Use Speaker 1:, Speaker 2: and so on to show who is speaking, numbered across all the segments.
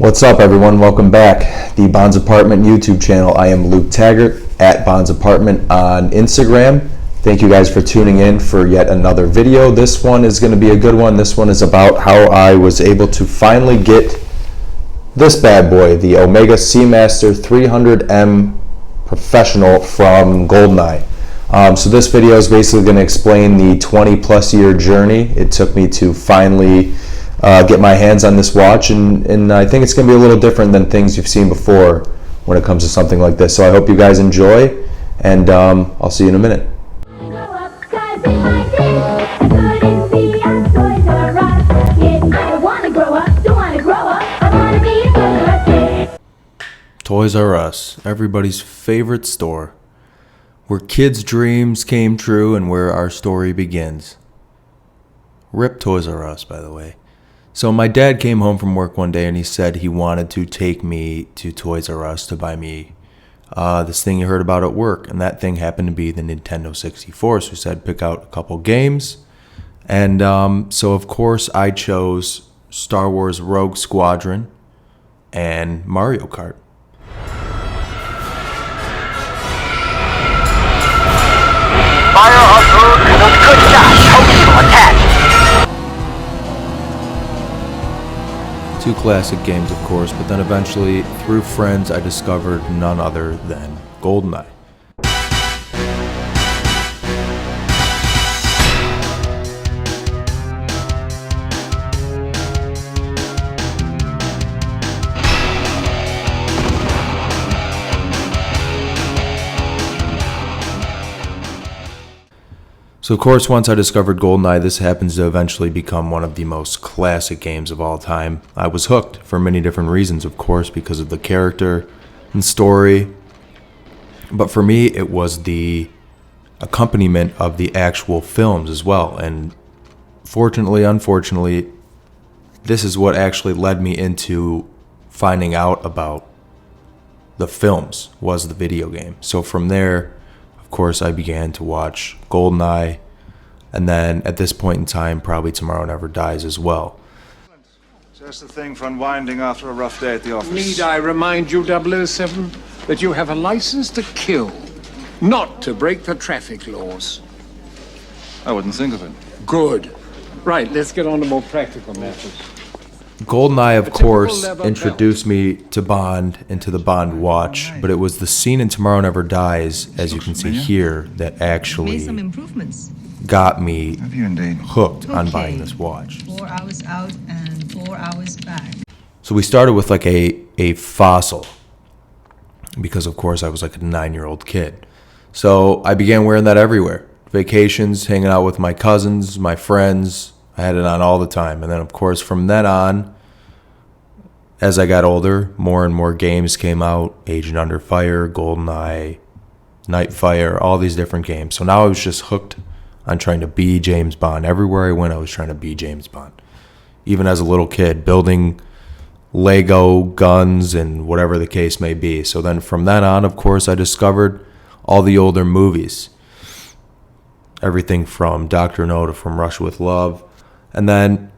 Speaker 1: What's up, everyone? Welcome back. The Bonds Apartment YouTube channel. I am Luke Taggart at Bonds Apartment on Instagram. Thank you guys for tuning in for yet another video. This one is going to be a good one. This one is about how I was able to finally get this bad boy, the Omega Seamster 300M Professional from Goldeneye. So this video is basically going to explain the 20 plus year journey it took me to finally get my hands on this watch, and I think it's going to be a little different than things you've seen before when it comes to something like this. So I hope you guys enjoy, and I'll see you in a minute. Toys R Us, everybody's favorite store, where kids' dreams came true and where our story begins. Rip Toys R Us, by the way. So my dad came home from work one day and he said he wanted to take me to Toys R Us to buy me this thing he heard about at work. And that thing happened to be the Nintendo 64. So he said pick out a couple games. And so of course I chose Star Wars Rogue Squadron and Mario Kart.
Speaker 2: Fire on road, good shot, hope attached.
Speaker 1: Two classic games, of course, but then eventually, through friends, I discovered none other than Goldeneye. So of course, once I discovered Goldeneye, this happens to eventually become one of the most classic games of all time. I was hooked for many different reasons, of course, because of the character and story. But for me, it was the accompaniment of the actual films as well. And fortunately, unfortunately, this is what actually led me into finding out about the films, was the video game. So from there, of course, I began to watch Goldeneye, and then at this point in time, probably Tomorrow Never Dies as well.
Speaker 3: Just the thing for unwinding after a rough day at the office.
Speaker 4: Need I remind you, 007, that you have a license to kill, not to break the traffic laws?
Speaker 3: I wouldn't think of it.
Speaker 4: Good. Right, let's get on to more practical matters.
Speaker 1: Goldeneye, of course, introduced me to Bond and to the Bond watch, but it was the scene in Tomorrow Never Dies, as you can see here, that actually got me hooked on buying this watch.
Speaker 5: 4 hours out and 4 hours back.
Speaker 1: So we started with like a fossil, because of course I was like a 9-year-old kid. So I began wearing that everywhere. Vacations, hanging out with my cousins, my friends. I had it on all the time. And then, of course, from then on, as I got older, more and more games came out. Agent Under Fire, Goldeneye, Nightfire, all these different games. So now I was just hooked on trying to be James Bond. Everywhere I went, I was trying to be James Bond. Even as a little kid, building Lego guns and whatever the case may be. So then from then on, of course, I discovered all the older movies. Everything from Dr. No to From Russia with Love. And then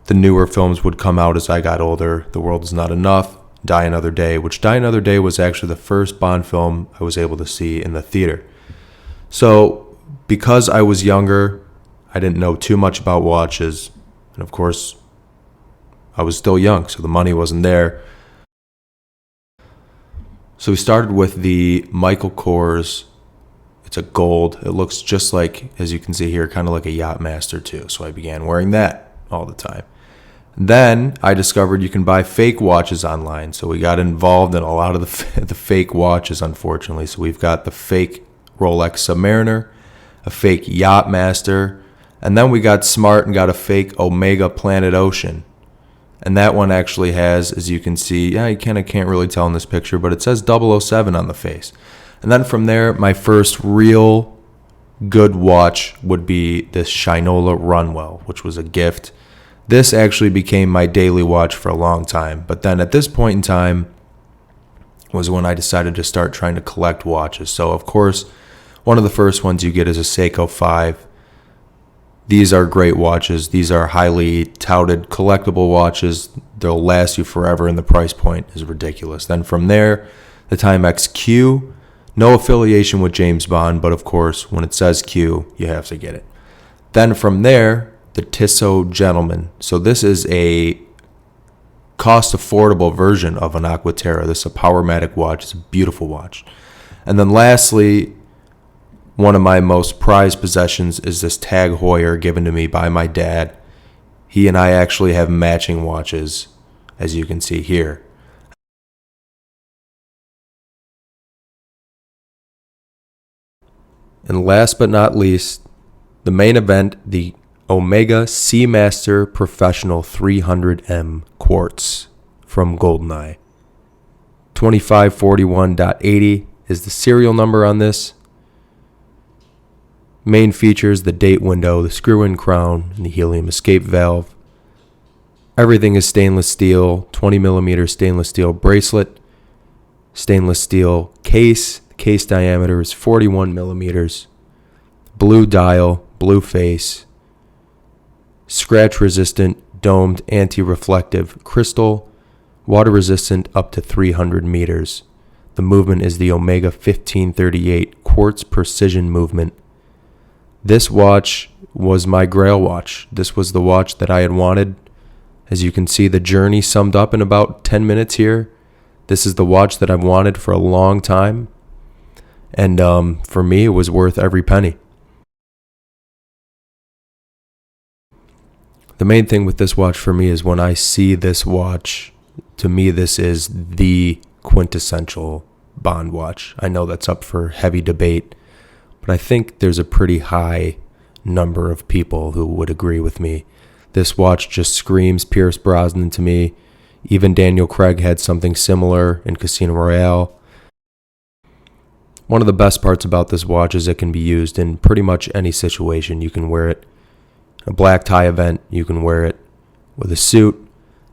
Speaker 1: the newer films would come out as I got older. The World Is Not Enough, Die Another Day, which Die Another Day was actually the first Bond film I was able to see in the theater. So because I was younger, I didn't know too much about watches. And of course, I was still young, so the money wasn't there. So we started with the Michael Kors. It's a gold. It looks just like, as you can see here, kind of like a Yachtmaster too. So I began wearing that all the time. Then I discovered you can buy fake watches online. So we got involved in a lot of the fake watches, unfortunately. So we've got the fake Rolex Submariner, a fake Yachtmaster, and then we got smart and got a fake Omega Planet Ocean. And that one actually has, as you can see, you kind of can't really tell in this picture, but it says 007 on the face. And then from there, my first real good watch would be this Shinola Runwell, which was a gift. This actually became my daily watch for a long time. But then at this point in time was when I decided to start trying to collect watches. So, of course, one of the first ones you get is a Seiko 5. these are great watches. These are highly touted collectible watches. They'll last you forever, and the price point is ridiculous. Then from there, the Timex Q, no affiliation with James Bond, but of course, when it says Q, you have to get it. Then from there, the Tissot Gentleman. So this is a cost-affordable version of an Aquaterra. This is a Powermatic watch. It's a beautiful watch. And then lastly, one of my most prized possessions is this Tag Heuer given to me by my dad. He and I actually have matching watches, as you can see here. And last but not least, the main event, the Omega Seamaster Professional 300M Quartz from Goldeneye. 2541.80 is the serial number on this. Main features: the date window, the screw-in crown, and the helium escape valve. Everything is stainless steel, 20mm stainless steel bracelet, stainless steel case. The case diameter is 41mm. Blue dial, blue face, scratch-resistant, domed, anti-reflective crystal, water-resistant up to 300 meters. The movement is the Omega 1538 Quartz Precision Movement. This watch was my grail watch. This was the watch that I had wanted. As you can see, the journey summed up in about 10 minutes here. This is the watch that I've wanted for a long time. And for me, it was worth every penny. The main thing with this watch for me is when I see this watch, to me this is the quintessential Bond watch. I know that's up for heavy debate, but I think there's a pretty high number of people who would agree with me. This watch just screams Pierce Brosnan to me. Even Daniel Craig had something similar in Casino Royale. One of the best parts about this watch is it can be used in pretty much any situation. You can wear it in a black tie event, you can wear it with a suit,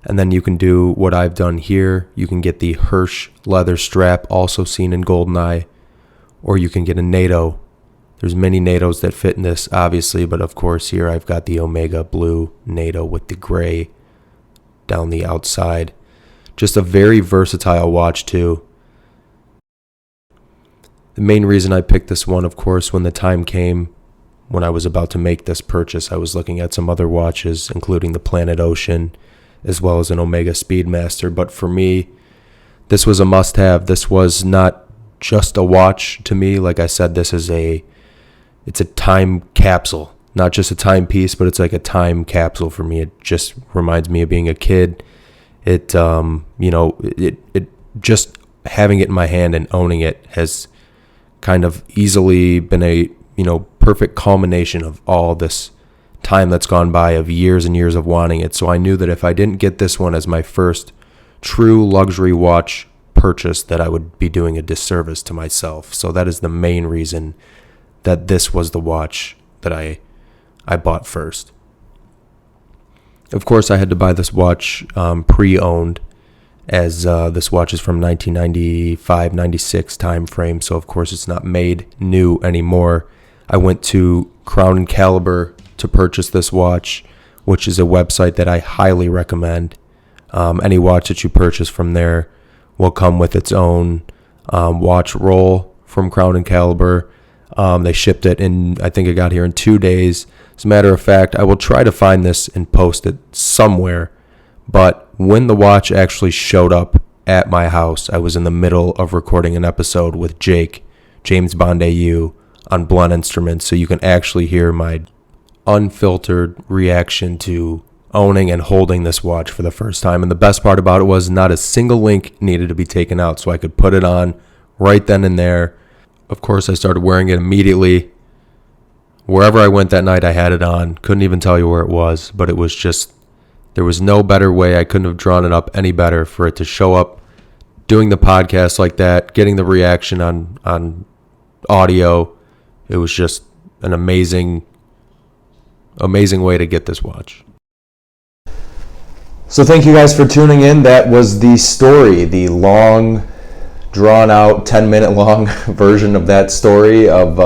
Speaker 1: and then you can do what I've done here. You can get the Hirsch leather strap, also seen in Goldeneye, or you can get a NATO. There's many NATOs that fit in this, obviously, but of course here I've got the Omega blue NATO with the gray down the outside. Just a very versatile watch too. The main reason I picked this one, of course, when the time came, when I was about to make this purchase, I was looking at some other watches, including the Planet Ocean, as well as an Omega Speedmaster. But for me, this was a must-have. This was not just a watch to me. Like I said, it's a time capsule. Not just a timepiece, but it's like a time capsule for me. It just reminds me of being a kid. It just having it in my hand and owning it has kind of easily been a perfect culmination of all this time that's gone by, of years and years of wanting it. So I knew that if I didn't get this one as my first true luxury watch purchase, that I would be doing a disservice to myself. So that is the main reason that this was the watch that I bought first. Of course, I had to buy this watch pre-owned, as this watch is from 1995-96 time frame. So of course it's not made new anymore. I went to Crown & Caliber to purchase this watch, which is a website that I highly recommend. Any watch that you purchase from there will come with its own watch roll from Crown & Caliber. They shipped it in, I think it got here in 2 days. As a matter of fact, I will try to find this and post it somewhere. But when the watch actually showed up at my house, I was in the middle of recording an episode with James Bond AU, on Blunt Instruments, so you can actually hear my unfiltered reaction to owning and holding this watch for the first time. And the best part about it was not a single link needed to be taken out, so I could put it on right then and there. Of course, I started wearing it immediately. Wherever I went that night, I had it on. Couldn't even tell you where it was, but it was just, there was no better way. I couldn't have drawn it up any better for it to show up doing the podcast like that, getting the reaction on audio. It was just an amazing way to get this watch. So thank you guys for tuning in. That was the story, the long, drawn out, 10-minute long version of that story of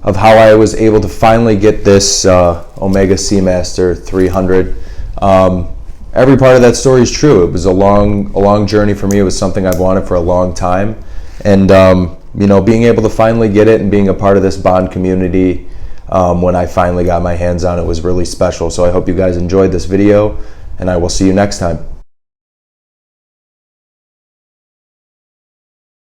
Speaker 1: of how I was able to finally get this Omega Seamaster 300. Every part of that story is true. It was a long journey for me. It was something I've wanted for a long time, and you know, being able to finally get it and being a part of this Bond community when I finally got my hands on it was really special. So I hope you guys enjoyed this video, and I will see you next time.